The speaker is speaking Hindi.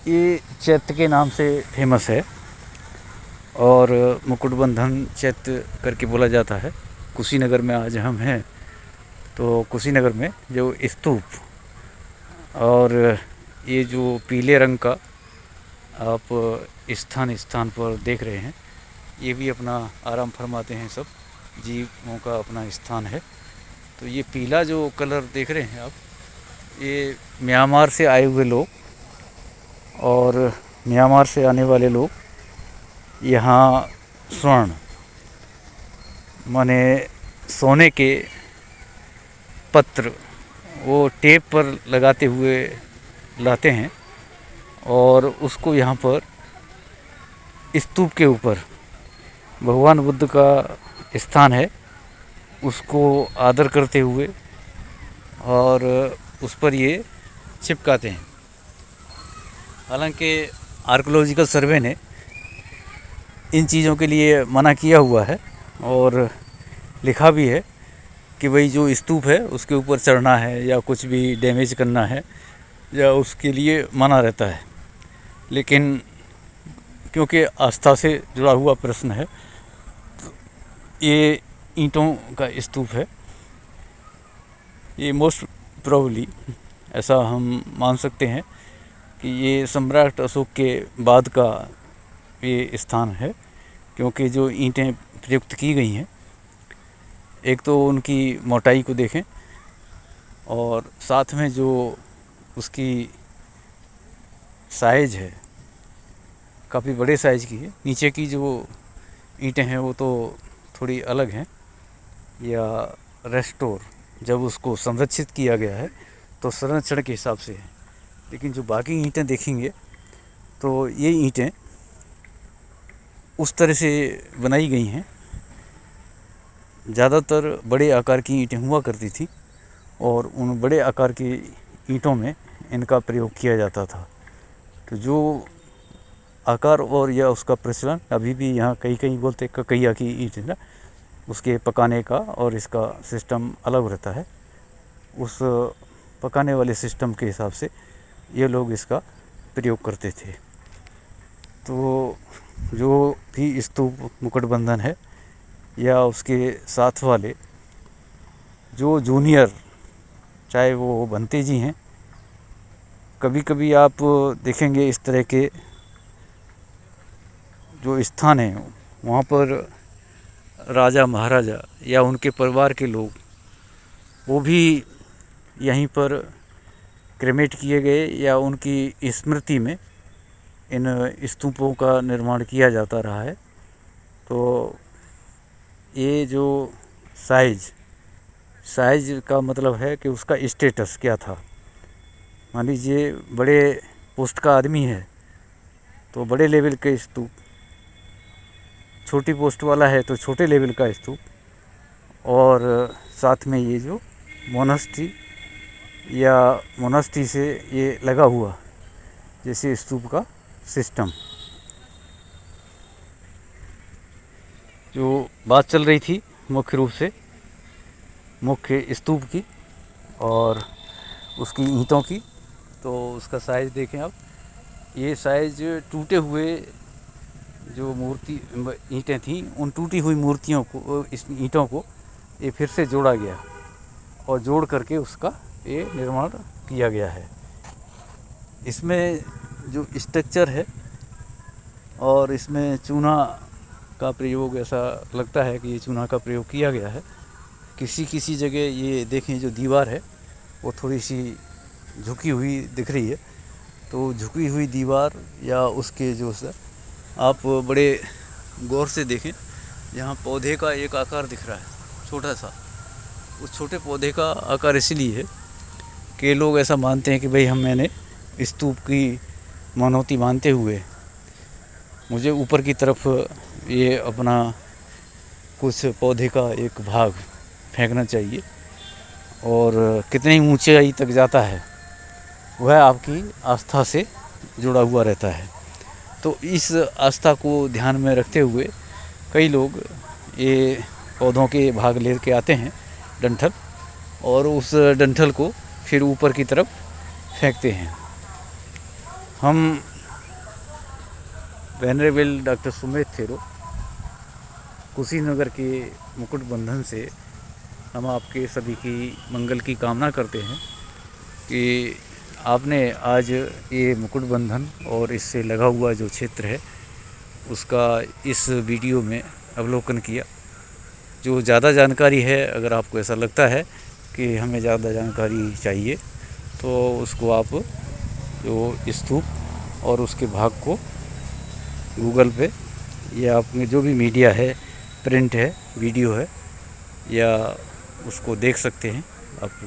ये चैत्य के नाम से फेमस है और मुकुटबंधन चैत्य करके बोला जाता है। कुशीनगर में आज हम हैं, तो कुशीनगर में जो स्तूप और ये जो पीले रंग का आप स्थान स्थान पर देख रहे हैं, ये भी अपना आराम फरमाते हैं। सब जीवों का अपना स्थान है। तो ये पीला जो कलर देख रहे हैं आप, ये म्यांमार से आए हुए लोग और म्यांमार से आने वाले लोग यहाँ स्वर्ण माने सोने के पत्र वो टेप पर लगाते हुए लाते हैं और उसको यहाँ पर स्तूप के ऊपर भगवान बुद्ध का स्थान है, उसको आदर करते हुए और उस पर ये चिपकाते हैं। हालांकि आर्कोलॉजिकल सर्वे ने इन चीज़ों के लिए मना किया हुआ है और लिखा भी है कि भाई जो स्तूप है उसके ऊपर चढ़ना है या कुछ भी डैमेज करना है या उसके लिए मना रहता है। लेकिन क्योंकि आस्था से जुड़ा हुआ प्रश्न है, तो ये ईंटों का स्तूप है। ये मोस्ट प्रोबेबली ऐसा हम मान सकते हैं कि ये सम्राट अशोक के बाद का ये स्थान है, क्योंकि जो ईंटें प्रयुक्त की गई हैं, एक तो उनकी मोटाई को देखें और साथ में जो उसकी साइज है काफ़ी बड़े साइज की है। नीचे की जो ईंटें हैं वो तो थोड़ी अलग हैं, या रेस्टोर जब उसको संरक्षित किया गया है तो संरक्षण के हिसाब से है। लेकिन जो बाकी ईंटें देखेंगे तो ये ईंटें उस तरह से बनाई गई हैं। ज़्यादातर बड़े आकार की ईंटें हुआ करती थी और उन बड़े आकार की ईंटों में इनका प्रयोग किया जाता था। तो जो आकार और या उसका प्रचलन अभी भी यहाँ कहीं कहीं बोलते ककैया की ईंट है ना, उसके पकाने का और इसका सिस्टम अलग रहता है। उस पकाने वाले सिस्टम के हिसाब से ये लोग इसका प्रयोग करते थे। तो जो भी स्तूप मुकुटबंधन है या उसके साथ वाले जो जूनियर, चाहे वो बनते जी हैं, कभी कभी आप देखेंगे इस तरह के जो स्थान हैं वहाँ पर राजा महाराजा या उनके परिवार के लोग वो भी यहीं पर क्रेमेट किए गए या उनकी स्मृति में इन स्तूपों का निर्माण किया जाता रहा है। तो ये जो साइज का मतलब है कि उसका स्टेटस क्या था। मान लीजिए बड़े पोस्ट का आदमी है तो बड़े लेवल के स्तूप, छोटी पोस्ट वाला है तो छोटे लेवल का स्तूप, और साथ में ये जो मोनास्ट्री से ये लगा हुआ जैसे स्तूप का सिस्टम। जो बात चल रही थी मुख्य रूप से मुख्य स्तूप की और उसकी ईंटों की, तो उसका साइज़ देखें आप। ये साइज़ टूटे हुए जो मूर्ति ईंटें थीं, उन टूटी हुई मूर्तियों को, इस ईंटों को ये फिर से जोड़ा गया और जोड़ करके उसका ये निर्माण किया गया है। इसमें जो स्ट्रक्चर है और इसमें चूना का प्रयोग, ऐसा लगता है कि ये चूना का प्रयोग किया गया है। किसी किसी जगह ये देखें जो दीवार है वो थोड़ी सी झुकी हुई दिख रही है, तो झुकी हुई दीवार या उसके जो आप बड़े गौर से देखें, यहाँ पौधे का एक आकार दिख रहा है छोटा सा। उस छोटे पौधे का आकार इसलिए है कि लोग ऐसा मानते हैं कि भाई मैंने स्तूप की मनौती मानते हुए मुझे ऊपर की तरफ ये अपना कुछ पौधे का एक भाग फेंकना चाहिए, और कितनी ऊंचाई तक जाता है वह आपकी आस्था से जुड़ा हुआ रहता है। तो इस आस्था को ध्यान में रखते हुए कई लोग ये पौधों के भाग ले के आते हैं, डंठल, और उस डंठल को फिर ऊपर की तरफ फेंकते हैं। हम वेनरेबल डॉक्टर सुमेध थेरो, कुशीनगर के मुकुट बंधन से हम आपके सभी की मंगल की कामना करते हैं कि आपने आज ये मुकुट बंधन और इससे लगा हुआ जो क्षेत्र है उसका इस वीडियो में अवलोकन किया। जो ज़्यादा जानकारी है, अगर आपको ऐसा लगता है कि हमें ज़्यादा जानकारी चाहिए तो उसको आप जो स्तूप और उसके भाग को गूगल पे या अपने जो भी मीडिया है, प्रिंट है, वीडियो है, या उसको देख सकते हैं आप।